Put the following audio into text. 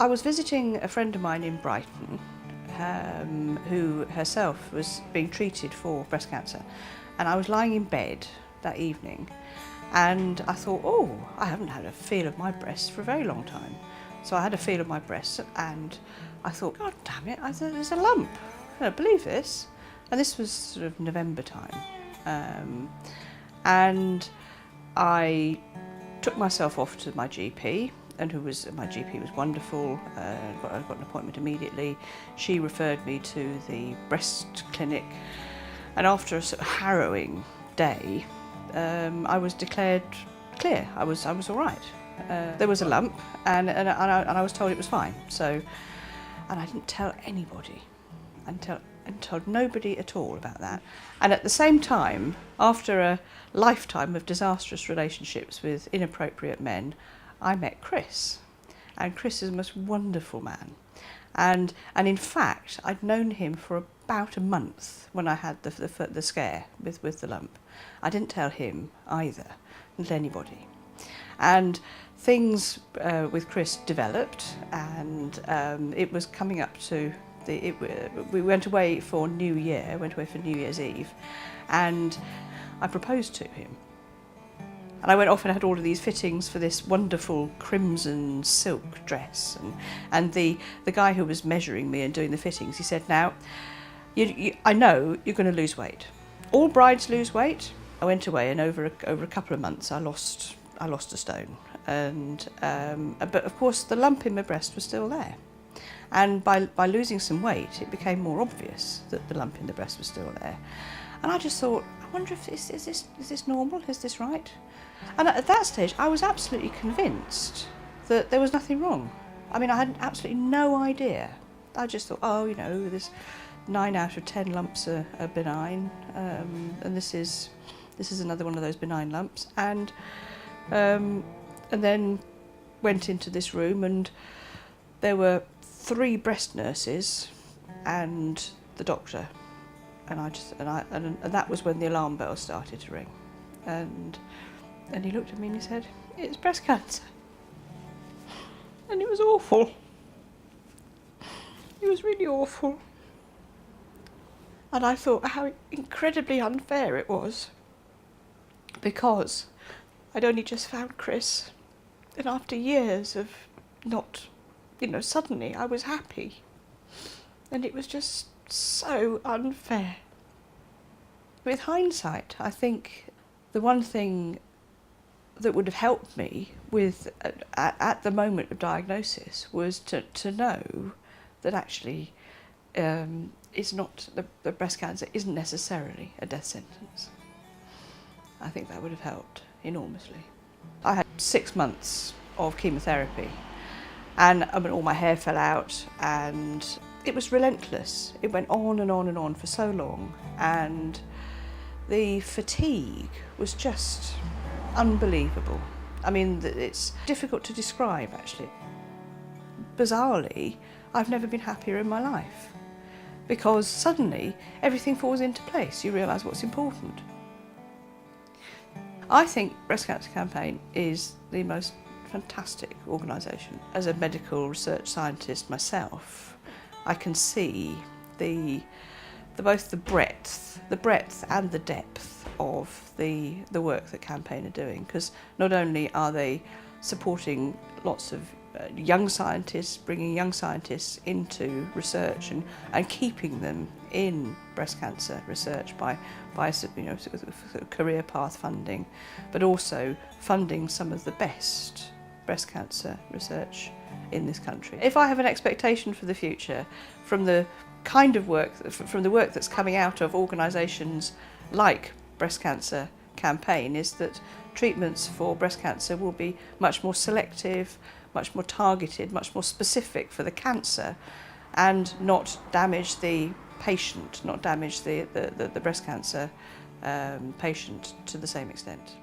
I was visiting a friend of mine in Brighton who herself was being treated for breast cancer, and I was lying in bed that evening and I thought, oh, I haven't had a feel of my breasts for a very long time. So I had a feel of my breasts and I thought, God damn it, there's a lump. I don't believe this. And this was sort of November time. And I took myself off to my GP, and my GP was wonderful. I got an appointment immediately. She referred me to the breast clinic, and after a sort of harrowing day, I was declared clear. I was all right. There was a lump, and I was told it was fine. So, and I didn't tell anybody. I told nobody at all about that. And at the same time, after a lifetime of disastrous relationships with inappropriate men, I met Chris. And Chris is the most wonderful man. And in fact, I'd known him for about a month when I had the scare with the lump. I didn't tell him either, didn't tell anybody. And things with Chris developed, and it was coming up to we went away for New Year's Eve, and I proposed to him. And I went off and had all of these fittings for this wonderful crimson silk dress, and the guy who was measuring me and doing the fittings, he said, now, I know you're going to lose weight. All brides lose weight. I went away, and over a couple of months I lost a stone, and but of course the lump in my breast was still there. And by losing some weight, it became more obvious that the lump in the breast was still there. And I just thought, I wonder if is this normal? Is this right? And at that stage, I was absolutely convinced that there was nothing wrong. I mean, I had absolutely no idea. I just thought, oh, you know, there's 9 out of 10 lumps are benign, and this is another one of those benign lumps. And then went into this room, and there were 3 breast nurses and the doctor, and that was when the alarm bell started to ring, and he looked at me and he said, "It's breast cancer," and it was awful. It was really awful, and I thought how incredibly unfair it was, because I'd only just found Chris, and after years of not, suddenly I was happy, and it was just so unfair. With hindsight, I think the one thing that would have helped me at the moment of diagnosis was to know that actually it's not the breast cancer isn't necessarily a death sentence. I think that would have helped enormously. I had 6 months of chemotherapy, and all my hair fell out, and it was relentless. It went on and on and on for so long, and the fatigue was just unbelievable. I mean, it's difficult to describe, actually. Bizarrely, I've never been happier in my life, because suddenly everything falls into place. You realise what's important. I think Breast Cancer Campaign is the most fantastic organisation. As a medical research scientist myself, I can see both the breadth and the depth of the work that Campaign are doing, because not only are they supporting lots of young scientists, bringing young scientists into research and keeping them in breast cancer research by career path funding, but also funding some of the best breast cancer research in this country. If I have an expectation for the future from the kind of work, from the work that's coming out of organisations like Breast Cancer Campaign, is that treatments for breast cancer will be much more selective, much more targeted, much more specific for the cancer, and not damage the patient, not damage the breast cancer patient to the same extent.